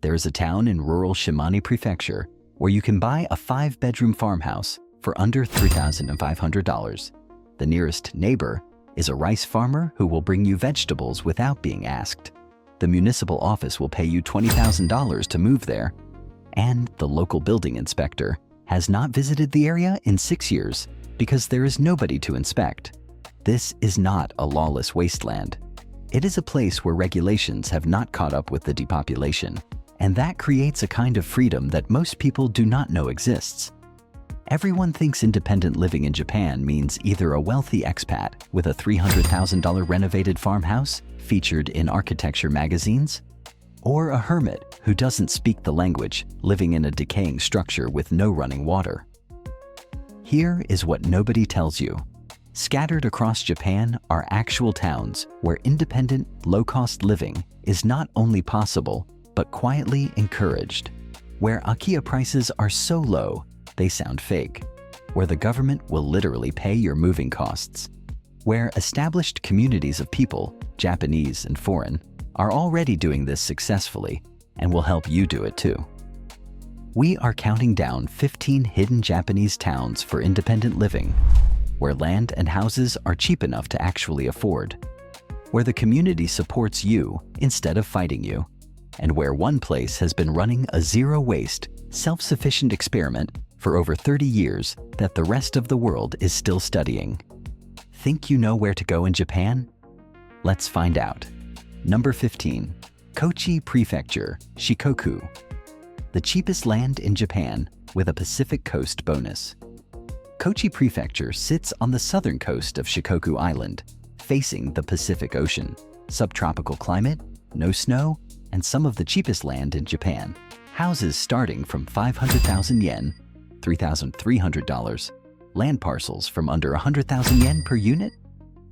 There is a town in rural Shimane Prefecture where you can buy a 5-bedroom farmhouse for under $3,500. The nearest neighbor is a rice farmer who will bring you vegetables without being asked. The municipal office will pay you $20,000 to move there, and the local building inspector has not visited the area in 6 years because there is nobody to inspect. This is not a lawless wasteland. It is a place where regulations have not caught up with the depopulation, and that creates a kind of freedom that most people do not know exists. Everyone thinks independent living in Japan means either a wealthy expat with a $300,000 renovated farmhouse featured in architecture magazines, or a hermit who doesn't speak the language, living in a decaying structure with no running water. Here is what nobody tells you. Scattered across Japan are actual towns where independent, low-cost living is not only possible, but quietly encouraged. Where akiya prices are so low, they sound fake. Where the government will literally pay your moving costs. Where established communities of people, Japanese and foreign, are already doing this successfully and will help you do it too. We are counting down 15 hidden Japanese towns for independent living, where land and houses are cheap enough to actually afford, where the community supports you instead of fighting you, and where one place has been running a zero-waste, self-sufficient experiment for over 30 years that the rest of the world is still studying. Think you know where to go in Japan? Let's find out. Number 15. Kochi Prefecture, Shikoku. The cheapest land in Japan with a Pacific Coast bonus. Kochi Prefecture sits on the southern coast of Shikoku Island, facing the Pacific Ocean. Subtropical climate, no snow, and some of the cheapest land in Japan. Houses starting from 500,000 yen, $3,300. Land parcels from under 100,000 yen per unit.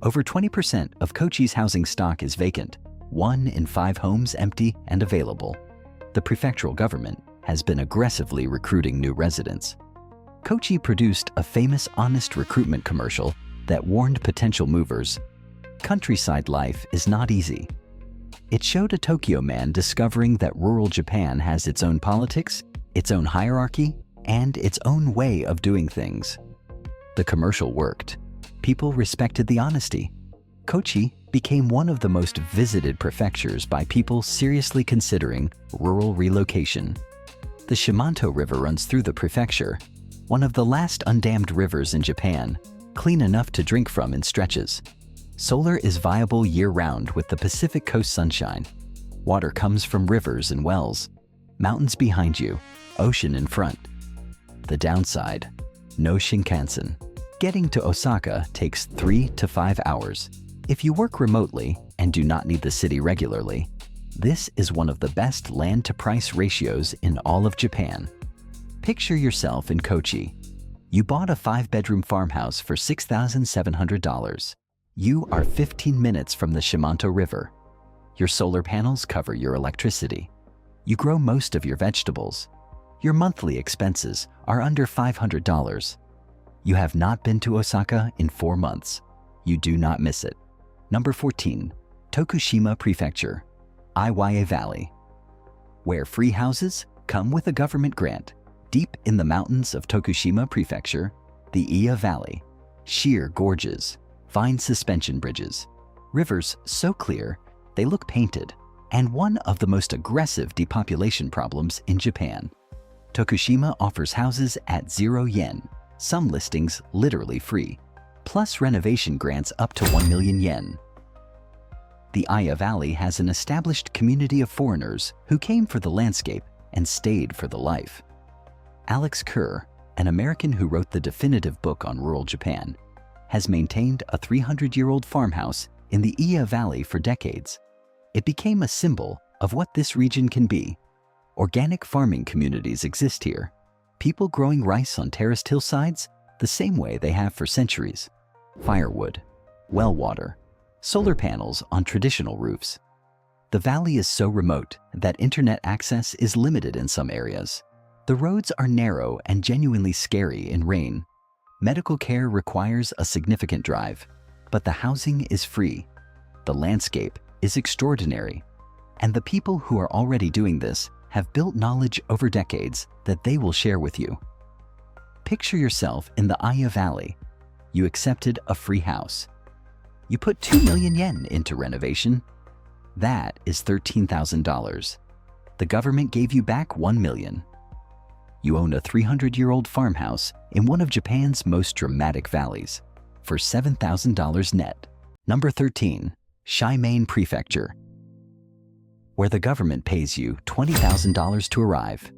Over 20% of Kochi's housing stock is vacant, 1 in 5 homes empty and available. The prefectural government has been aggressively recruiting new residents. Kochi produced a famous honest recruitment commercial that warned potential movers, "Countryside life is not easy." It showed a Tokyo man discovering that rural Japan has its own politics, its own hierarchy, and its own way of doing things. The commercial worked. People respected the honesty. Kochi became one of the most visited prefectures by people seriously considering rural relocation. The Shimane River runs through the prefecture, one of the last undammed rivers in Japan, clean enough to drink from in stretches. Solar is viable year-round with the Pacific Coast sunshine. Water comes from rivers and wells. Mountains behind you, ocean in front. The downside, no Shinkansen. Getting to Osaka takes 3 to 5 hours. If you work remotely and do not need the city regularly, this is one of the best land-to-price ratios in all of Japan. Picture yourself in Kochi. You bought a 5-bedroom farmhouse for $6,700. You are 15 minutes from the Shimane River. Your solar panels cover your electricity. You grow most of your vegetables. Your monthly expenses are under $500. You have not been to Osaka in 4 months. You do not miss it. Number 14. Tokushima Prefecture, Iwaiye Valley. Where free houses come with a government grant. Deep in the mountains of Tokushima Prefecture, the Iya Valley, sheer gorges, fine suspension bridges, rivers so clear they look painted, and one of the most aggressive depopulation problems in Japan. Tokushima offers houses at 0 yen, some listings literally free, plus renovation grants up to 1 million yen. The Iya Valley has an established community of foreigners who came for the landscape and stayed for the life. Alex Kerr, an American who wrote the definitive book on rural Japan, has maintained a 300-year-old farmhouse in the Iya Valley for decades. It became a symbol of what this region can be. Organic farming communities exist here. People growing rice on terraced hillsides the same way they have for centuries. Firewood, well water, solar panels on traditional roofs. The valley is so remote that internet access is limited in some areas. The roads are narrow and genuinely scary in rain. Medical care requires a significant drive, but the housing is free. The landscape is extraordinary, and the people who are already doing this have built knowledge over decades that they will share with you. Picture yourself in the Akiya Valley. You accepted a free house. You put 2 million yen into renovation. That is $13,000. The government gave you back 1 million. You own a 300-year-old farmhouse in one of Japan's most dramatic valleys for $7,000 net. Number 13, Shimane Prefecture, where the government pays you $20,000 to arrive.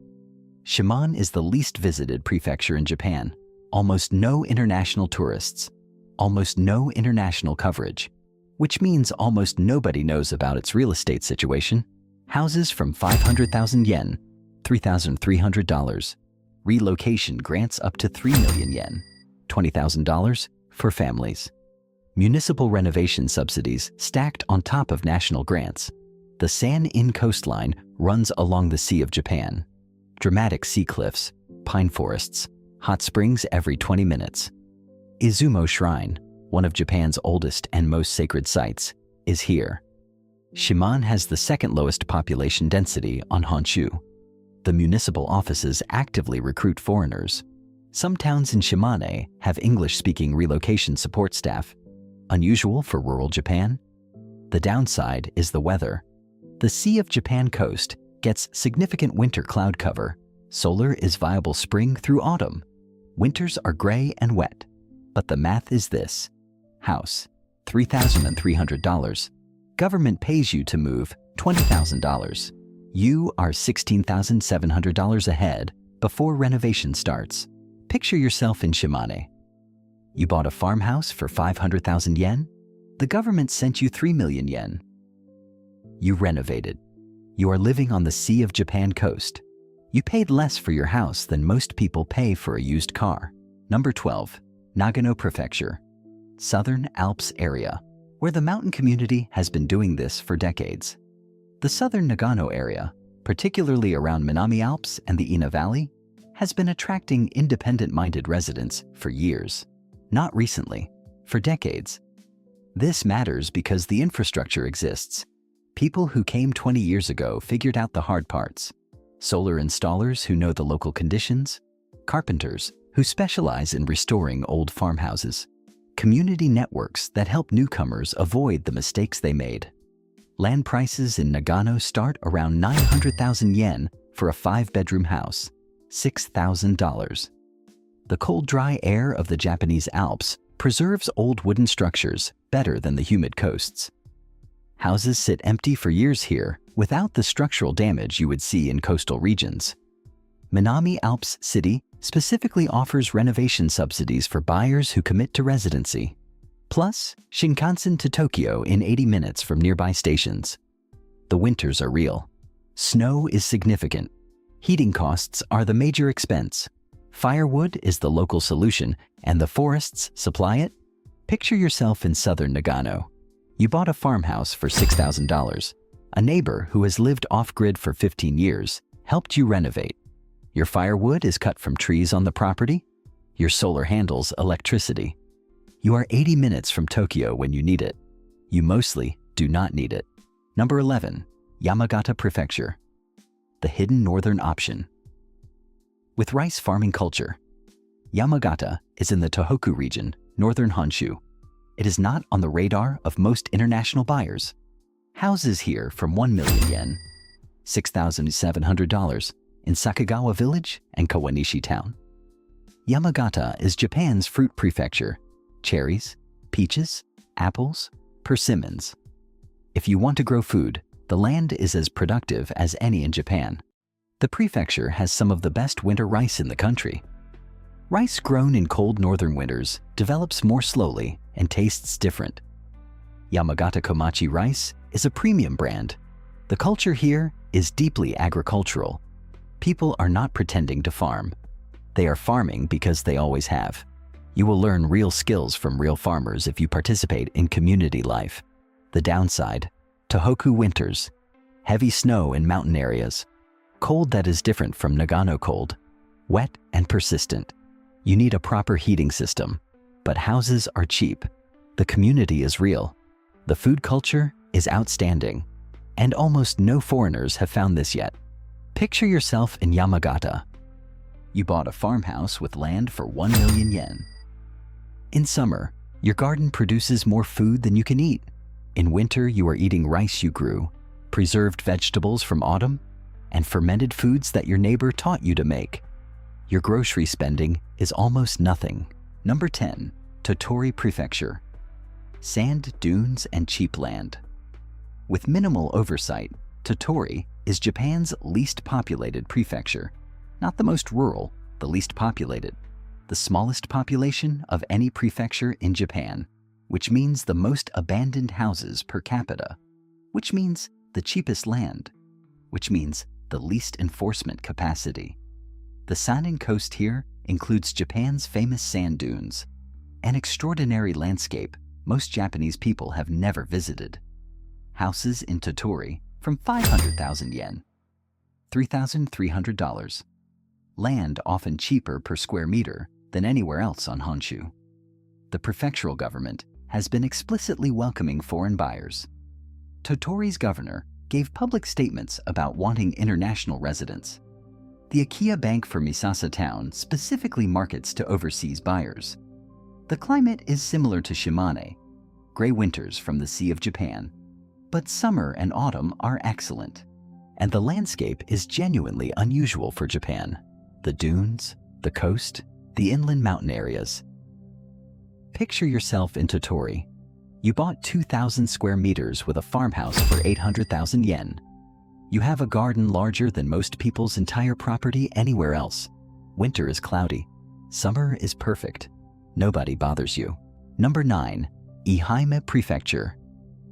Shimane is the least visited prefecture in Japan. Almost no international tourists, almost no international coverage, which means almost nobody knows about its real estate situation. Houses from 500,000 yen, $3,300. Relocation grants up to 3 million yen, $20,000 for families. Municipal renovation subsidies stacked on top of national grants. The San-in coastline runs along the Sea of Japan. Dramatic sea cliffs, pine forests, hot springs every 20 minutes. Izumo Shrine, one of Japan's oldest and most sacred sites, is here. Shimane has the second lowest population density on Honshu. The municipal offices actively recruit foreigners. Some towns in Shimane have English-speaking relocation support staff, unusual for rural Japan. The downside is the weather. The Sea of Japan coast gets significant winter cloud cover. Solar is viable spring through autumn. Winters are gray and wet. But the math is this. House, $3,300. Government pays you to move $20,000. You are $16,700 ahead before renovation starts. Picture yourself in Shimane. You bought a farmhouse for 500,000 yen. The government sent you 3 million yen. You renovated. You are living on the Sea of Japan coast. You paid less for your house than most people pay for a used car. Number 12, Nagano Prefecture, Southern Alps area, where the mountain community has been doing this for decades. The southern Nagano area, particularly around Minami Alps and the Ina Valley, has been attracting independent-minded residents for years. Not recently, for decades. This matters because the infrastructure exists. People who came 20 years ago figured out the hard parts. Solar installers who know the local conditions. Carpenters who specialize in restoring old farmhouses. Community networks that help newcomers avoid the mistakes they made. Land prices in Nagano start around 900,000 yen for a 5-bedroom house, $6,000. The cold, dry air of the Japanese Alps preserves old wooden structures better than the humid coasts. Houses sit empty for years here without the structural damage you would see in coastal regions. Minami Alps City specifically offers renovation subsidies for buyers who commit to residency. Plus, Shinkansen to Tokyo in 80 minutes from nearby stations. The winters are real. Snow is significant. Heating costs are the major expense. Firewood is the local solution, and the forests supply it. Picture yourself in southern Nagano. You bought a farmhouse for $6,000. A neighbor who has lived off-grid for 15 years helped you renovate. Your firewood is cut from trees on the property. Your solar handles electricity. You are 80 minutes from Tokyo when you need it. You mostly do not need it. Number 11, Yamagata Prefecture, the hidden northern option. With rice farming culture, Yamagata is in the Tohoku region, northern Honshu. It is not on the radar of most international buyers. Houses here from 1 million yen, $6,700 in Sakagawa Village and Kawanishi Town. Yamagata is Japan's fruit prefecture. Cherries, peaches, apples, persimmons. If you want to grow food, the land is as productive as any in Japan. The prefecture has some of the best winter rice in the country. Rice grown in cold northern winters develops more slowly and tastes different. Yamagata Komachi rice is a premium brand. The culture here is deeply agricultural. People are not pretending to farm. They are farming because they always have. You will learn real skills from real farmers if you participate in community life. The downside, Tohoku winters, heavy snow in mountain areas, cold that is different from Nagano cold, wet and persistent. You need a proper heating system, but houses are cheap. The community is real. The food culture is outstanding, and almost no foreigners have found this yet. Picture yourself in Yamagata. You bought a farmhouse with land for 1 million yen. In summer, your garden produces more food than you can eat. In winter, you are eating rice you grew, preserved vegetables from autumn, and fermented foods that your neighbor taught you to make. Your grocery spending is almost nothing. Number 10. Tottori Prefecture. Sand dunes and cheap land. With minimal oversight, Tottori is Japan's least populated prefecture. Not the most rural, the least populated. The smallest population of any prefecture in Japan, which means the most abandoned houses per capita, which means the cheapest land, which means the least enforcement capacity. The Sanin coast here includes Japan's famous sand dunes, an extraordinary landscape most Japanese people have never visited. Houses in Tottori from 500,000 yen, $3,300. Land often cheaper per square meter than anywhere else on Honshu. The prefectural government has been explicitly welcoming foreign buyers. Tottori's governor gave public statements about wanting international residents. The Akiya Bank for Misasa Town specifically markets to overseas buyers. The climate is similar to Shimane, gray winters from the Sea of Japan, but summer and autumn are excellent, and the landscape is genuinely unusual for Japan. The dunes, the coast, the inland mountain areas. Picture yourself in Tottori. You bought 2,000 square meters with a farmhouse for 800,000 yen. You have a garden larger than most people's entire property anywhere else. Winter is cloudy. Summer is perfect. Nobody bothers you. Number 9. Ehime Prefecture.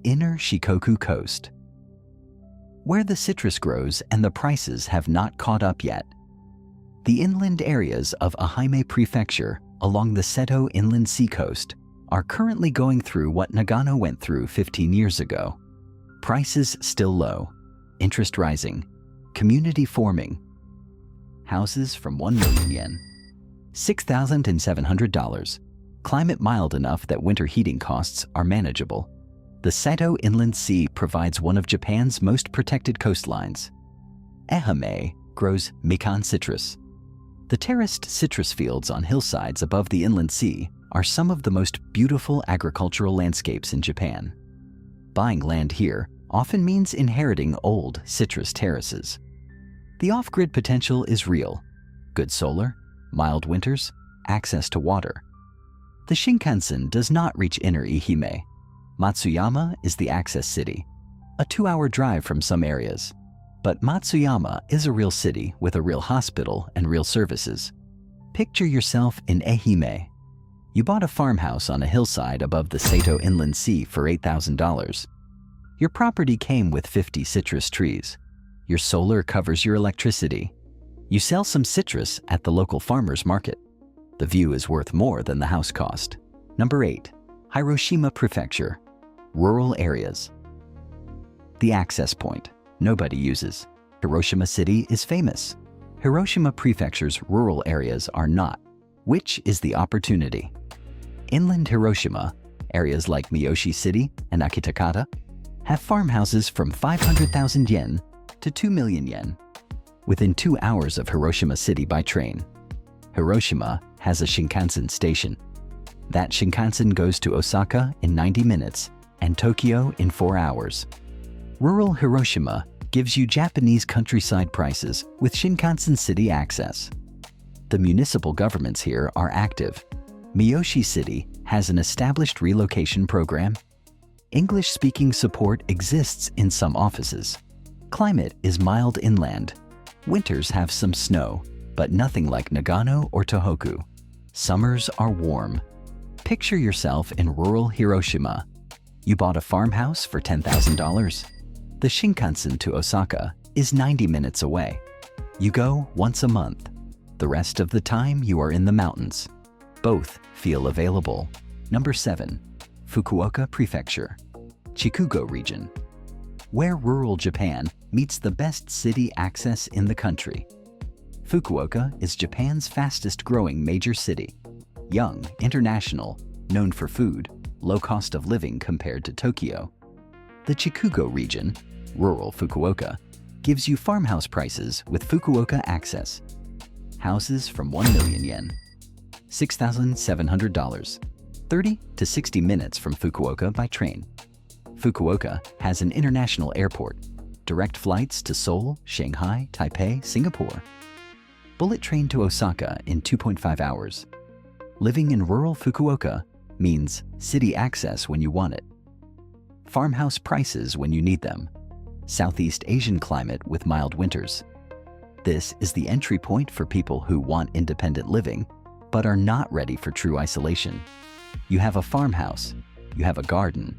Inner Shikoku Coast. Where the citrus grows and the prices have not caught up yet. The inland areas of Ehime Prefecture along the Seto Inland Seacoast are currently going through what Nagano went through 15 years ago. Prices still low, interest rising, community forming. Houses from 1 million yen, $6,700. Climate mild enough that winter heating costs are manageable. The Seto Inland Sea provides one of Japan's most protected coastlines. Ehime grows mikan citrus. The terraced citrus fields on hillsides above the inland sea are some of the most beautiful agricultural landscapes in Japan. Buying land here often means inheriting old citrus terraces. The off-grid potential is real. Good solar, mild winters, access to water. The Shinkansen does not reach inner Ehime. Matsuyama is the access city, a 2-hour drive from some areas. But Matsuyama is a real city with a real hospital and real services. Picture yourself in Ehime. You bought a farmhouse on a hillside above the Seto Inland Sea for $8,000. Your property came with 50 citrus trees. Your solar covers your electricity. You sell some citrus at the local farmer's market. The view is worth more than the house cost. Number 8. Hiroshima Prefecture. Rural areas. The access point nobody uses. Hiroshima City is famous. Hiroshima Prefecture's rural areas are not. Which is the opportunity? Inland Hiroshima, areas like Miyoshi City and Akitakata, have farmhouses from 500,000 yen to 2 million yen, within 2 hours of Hiroshima City by train. Hiroshima has a Shinkansen station. That Shinkansen goes to Osaka in 90 minutes and Tokyo in 4 hours. Rural Hiroshima gives you Japanese countryside prices with Shinkansen City access. The municipal governments here are active. Miyoshi City has an established relocation program. English-speaking support exists in some offices. Climate is mild inland. Winters have some snow, but nothing like Nagano or Tohoku. Summers are warm. Picture yourself in rural Hiroshima. You bought a farmhouse for $10,000. The Shinkansen to Osaka is 90 minutes away. You go once a month. The rest of the time you are in the mountains. Both feel available. Number 7. Fukuoka Prefecture. Chikugo region. Where rural Japan meets the best city access in the country. Fukuoka is Japan's fastest growing major city. Young, international, known for food, low cost of living compared to Tokyo. The Chikugo region, rural Fukuoka, gives you farmhouse prices with Fukuoka access. Houses from 1 million yen, $6,700, 30 to 60 minutes from Fukuoka by train. Fukuoka has an international airport, direct flights to Seoul, Shanghai, Taipei, Singapore. Bullet train to Osaka in 2.5 hours. Living in rural Fukuoka means city access when you want it. Farmhouse prices when you need them. Southeast Asian climate with mild winters. This is the entry point for people who want independent living, but are not ready for true isolation. You have a farmhouse, you have a garden,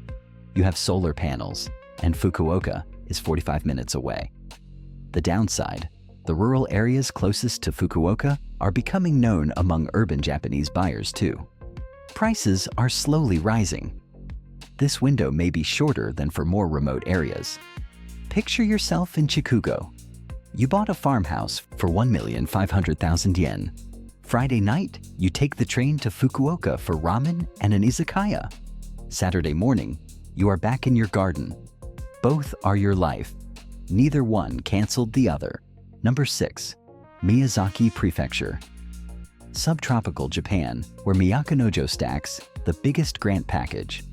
you have solar panels, and Fukuoka is 45 minutes away. The downside, the rural areas closest to Fukuoka are becoming known among urban Japanese buyers too. Prices are slowly rising. This window may be shorter than for more remote areas. Picture yourself in Chikugo. You bought a farmhouse for 1,500,000 yen. Friday night, you take the train to Fukuoka for ramen and an izakaya. Saturday morning, you are back in your garden. Both are your life. Neither one canceled the other. Number 6. Miyazaki Prefecture. Subtropical Japan, where Miyako-nojo stacks the biggest grant package.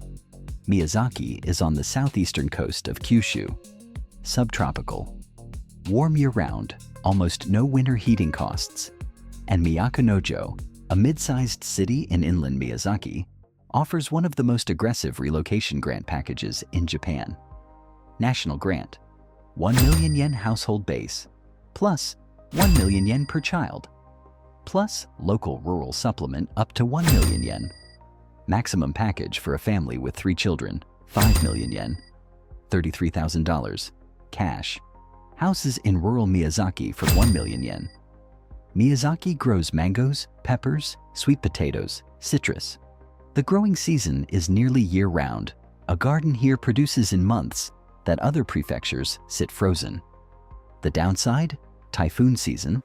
Miyazaki is on the southeastern coast of Kyushu. Subtropical. Warm year-round, almost no winter heating costs. And Miyako-nojo, a mid-sized city in inland Miyazaki, offers one of the most aggressive relocation grant packages in Japan. National grant, 1 million yen household base, plus 1 million yen per child, plus local rural supplement up to 1 million yen. Maximum package for a family with 3 children, 5 million yen, $33,000, cash. Houses in rural Miyazaki for 1 million yen. Miyazaki grows mangoes, peppers, sweet potatoes, citrus. The growing season is nearly year-round. A garden here produces in months that other prefectures sit frozen. The downside? Typhoon season.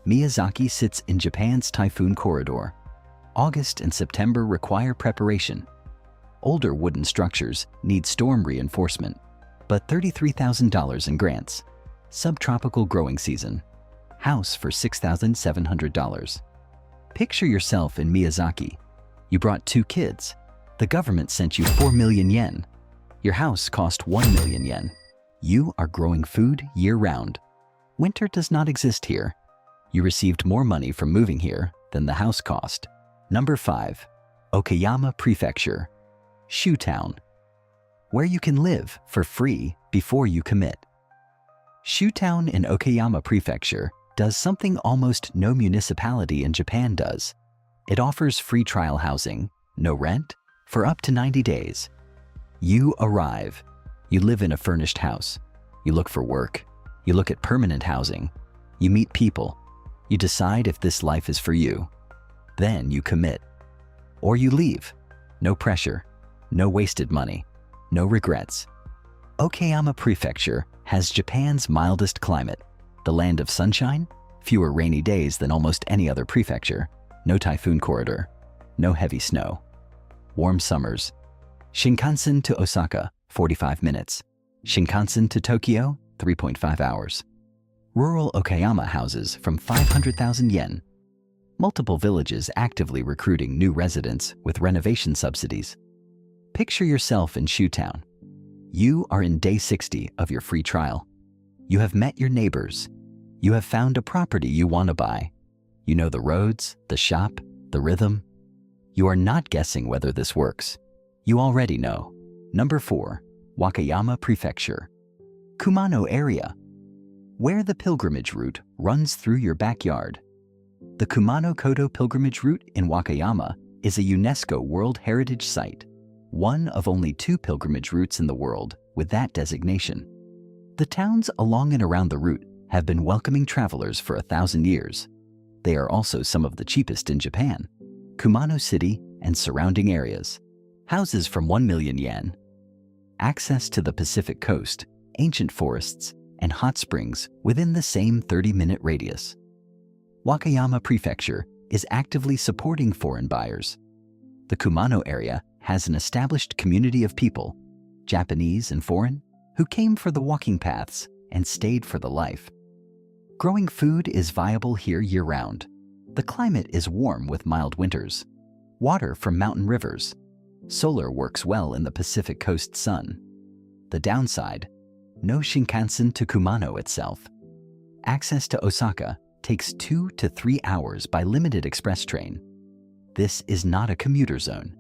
Miyazaki sits in Japan's typhoon corridor. August and September require preparation. Older wooden structures need storm reinforcement, but $33,000 in grants. Subtropical growing season. House for $6,700. Picture yourself in Miyazaki. You brought 2 kids. The government sent you 4 million yen. Your house cost 1 million yen. You are growing food year-round. Winter does not exist here. You received more money from moving here than the house cost. Number 5. Okayama Prefecture. Shoe Town. Where you can live for free before you commit. Shoe Town in Okayama Prefecture does something almost no municipality in Japan does. It offers free trial housing, no rent, for up to 90 days. You arrive. You live in a furnished house. You look for work. You look at permanent housing. You meet people. You decide if this life is for you. Then you commit. Or you leave. No pressure. No wasted money. No regrets. Okayama Prefecture has Japan's mildest climate. The land of sunshine, fewer rainy days than almost any other prefecture, no typhoon corridor, no heavy snow. Warm summers. Shinkansen to Osaka, 45 minutes. Shinkansen to Tokyo, 3.5 hours. Rural Okayama houses from 500,000 yen. Multiple villages actively recruiting new residents with renovation subsidies. Picture yourself in Shoe Town. You are in day 60 of your free trial. You have met your neighbors. You have found a property you want to buy. You know the roads, the shop, the rhythm. You are not guessing whether this works. You already know. Number 4. Wakayama Prefecture. Kumano area. Where the pilgrimage route runs through your backyard. The Kumano-Kodo pilgrimage route in Wakayama is a UNESCO World Heritage Site, one of only 2 pilgrimage routes in the world with that designation. The towns along and around the route have been welcoming travelers for 1,000 years. They are also some of the cheapest in Japan. Kumano City and surrounding areas. Houses from 1 million yen. Access to the Pacific coast, ancient forests, and hot springs within the same 30-minute radius. Wakayama Prefecture is actively supporting foreign buyers. The Kumano area has an established community of people, Japanese and foreign, who came for the walking paths and stayed for the life. Growing food is viable here year-round. The climate is warm with mild winters. Water from mountain rivers. Solar works well in the Pacific Coast sun. The downside: no Shinkansen to Kumano itself. Access to Osaka takes 2 to 3 hours by limited express train. This is not a commuter zone.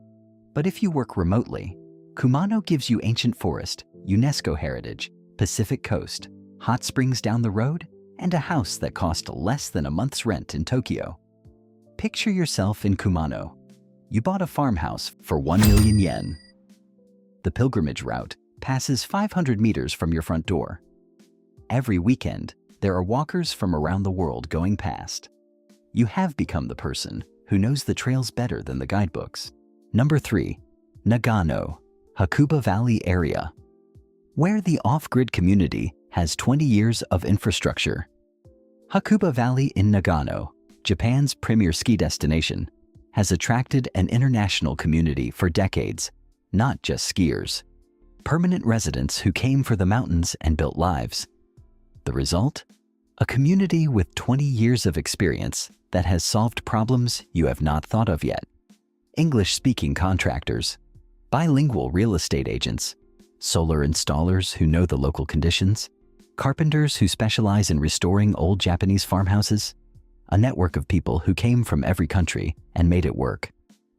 But if you work remotely, Kumano gives you ancient forest, UNESCO heritage, Pacific Coast, hot springs down the road, and a house that cost less than a month's rent in Tokyo. Picture yourself in Kumano. You bought a farmhouse for 1 million yen. The pilgrimage route passes 500 meters from your front door. Every weekend, there are walkers from around the world going past. You have become the person who knows the trails better than the guidebooks. Number 3. Nagano, Hakuba Valley area, where the off-grid community has 20 years of infrastructure. Hakuba Valley in Nagano, Japan's premier ski destination, has attracted an international community for decades, not just skiers. Permanent residents who came for the mountains and built lives. The result? A community with 20 years of experience that has solved problems you have not thought of yet. English-speaking contractors, bilingual real estate agents, solar installers who know the local conditions, carpenters who specialize in restoring old Japanese farmhouses, a network of people who came from every country and made it work.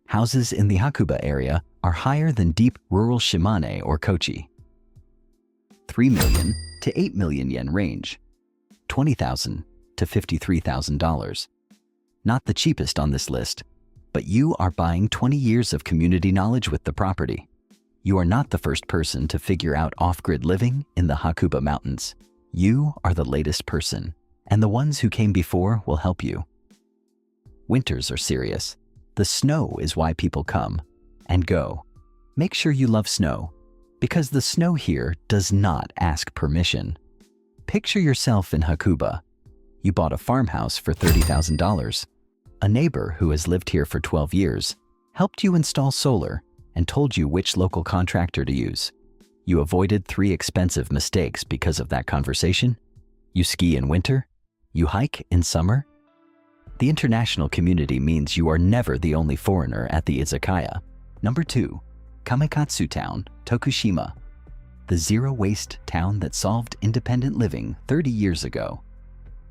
Houses in the Hakuba area are higher than deep rural Shimane or Kochi. 3 million to 8 million yen range, $20,000 to $53,000. Not the cheapest on this list, but you are buying 20 years of community knowledge with the property. You are not the first person to figure out off-grid living in the Hakuba Mountains. You are the latest person, and the ones who came before will help you. Winters are serious. The snow is why people come and go. Make sure you love snow, because the snow here does not ask permission. Picture yourself in Hakuba. You bought a farmhouse for $30,000. A neighbor who has lived here for 12 years helped you install solar and told you which local contractor to use. You avoided 3 expensive mistakes because of that conversation. You ski in winter. You hike in summer. The international community means you are never the only foreigner at the izakaya. Number 2. Kamikatsu Town, Tokushima. The zero-waste town that solved independent living 30 years ago.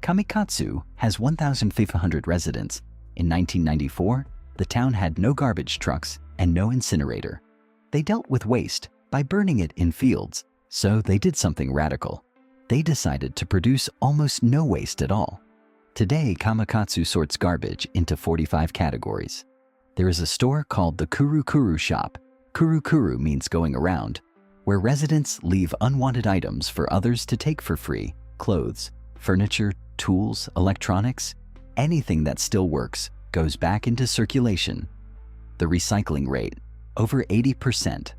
Kamikatsu has 1,500 residents. In 1994, the town had no garbage trucks and no incinerator. They dealt with waste by burning it in fields, so they did something radical. They decided to produce almost no waste at all. Today, Kamikatsu sorts garbage into 45 categories. There is a store called the Kuru Kuru Shop. Kuru Kuru means going around, where residents leave unwanted items for others to take for free: clothes, furniture, tools, electronics. Anything that still works goes back into circulation. The recycling rate, over 80%,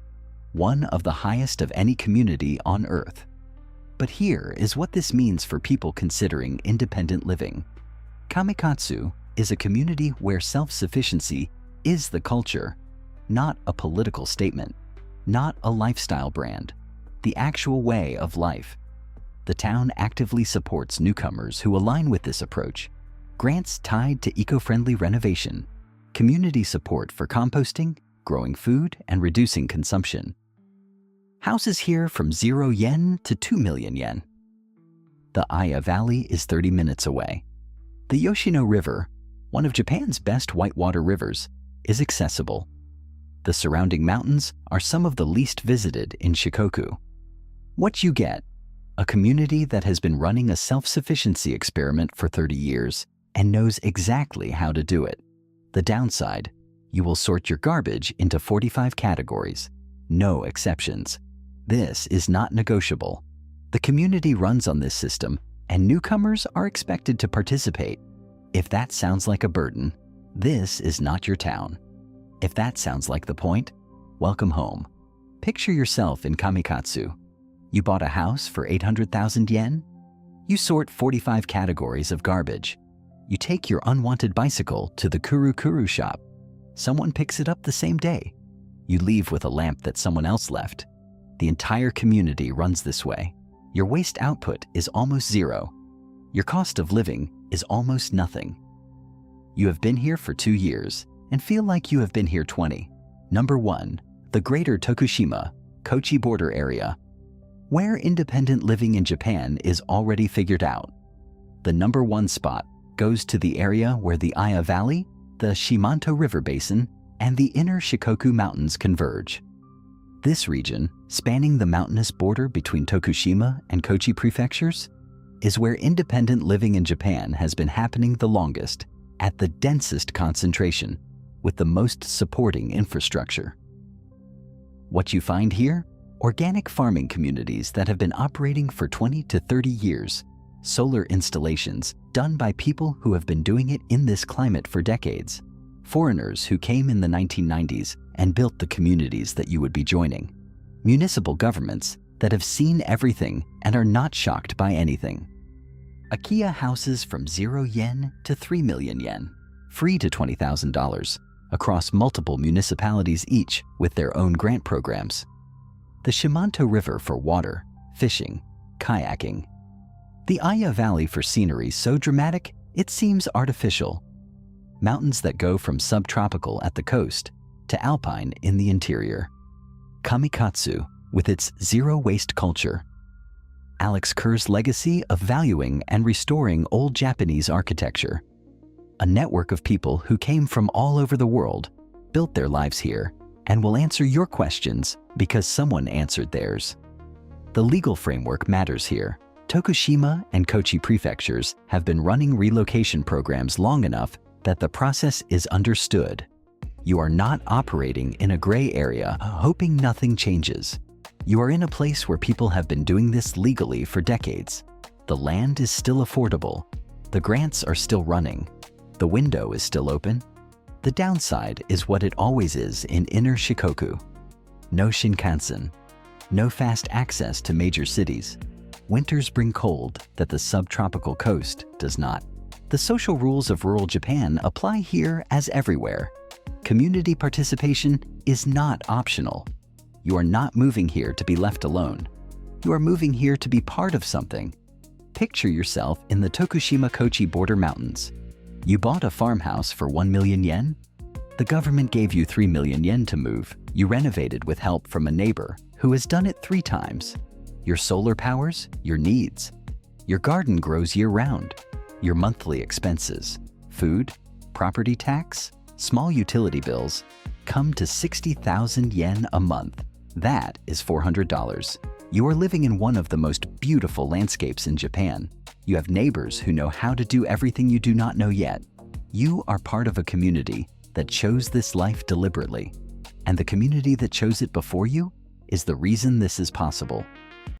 one of the highest of any community on Earth. But here is what this means for people considering independent living. Kamikatsu is a community where self-sufficiency is the culture, not a political statement, not a lifestyle brand, the actual way of life. The town actively supports newcomers who align with this approach. Grants tied to eco-friendly renovation, community support for composting, growing food, and reducing consumption. Houses here from 0 yen to 2 million yen. The Akiya Valley is 30 minutes away. The Yoshino River, one of Japan's best whitewater rivers, is accessible. The surrounding mountains are some of the least visited in Shikoku. What you get: a community that has been running a self-sufficiency experiment for 30 years and knows exactly how to do it. The downside: you will sort your garbage into 45 categories, no exceptions. This is not negotiable. The community runs on this system, and newcomers are expected to participate. If that sounds like a burden, this is not your town. If that sounds like the point, welcome home. Picture yourself in Kamikatsu. You bought a house for 800,000 yen? You sort 45 categories of garbage. You take your unwanted bicycle to the Kuru Kuru shop. Someone picks it up the same day. You leave with a lamp that someone else left. The entire community runs this way. Your waste output is almost zero. Your cost of living is almost nothing. You have been here for 2 years and feel like you have been here 20. Number 1. The Greater Tokushima, Kochi border area. Where independent living in Japan is already figured out. The number 1 spot goes to the area where the Iya Valley, the Shimanto River Basin, and the inner Shikoku Mountains converge. This region, spanning the mountainous border between Tokushima and Kochi prefectures, is where independent living in Japan has been happening the longest, at the densest concentration, with the most supporting infrastructure. What you find here? Organic farming communities that have been operating for 20 to 30 years, solar installations done by people who have been doing it in this climate for decades, foreigners who came in the 1990s and built the communities that you would be joining, municipal governments that have seen everything and are not shocked by anything. Akiya houses from 0 yen to 3 million yen, free to $20,000, across multiple municipalities each with their own grant programs. The Shimanto River for water, fishing, kayaking. The Iya Valley for scenery so dramatic it seems artificial. Mountains that go from subtropical at the coast to alpine in the interior. Kamikatsu with its zero waste culture. Alex Kerr's legacy of valuing and restoring old Japanese architecture. A network of people who came from all over the world, built their lives here, and will answer your questions because someone answered theirs. The legal framework matters here. Tokushima and Kochi prefectures have been running relocation programs long enough that the process is understood. You are not operating in a gray area hoping nothing changes. You are in a place where people have been doing this legally for decades. The land is still affordable. The grants are still running. The window is still open. The downside is what it always is in inner Shikoku. No Shinkansen. No fast access to major cities. Winters bring cold that the subtropical coast does not. The social rules of rural Japan apply here as everywhere. Community participation is not optional. You are not moving here to be left alone. You are moving here to be part of something. Picture yourself in the Tokushima-Kochi border mountains. You bought a farmhouse for 1 million yen? The government gave you 3 million yen to move. You renovated with help from a neighbor who has done it 3 times. Your solar powers your needs. Your garden grows year-round. Your monthly expenses, food, property tax, small utility bills, come to 60,000 yen a month. That is $400. You are living in one of the most beautiful landscapes in Japan. You have neighbors who know how to do everything you do not know yet. You are part of a community that chose this life deliberately. And the community that chose it before you is the reason this is possible.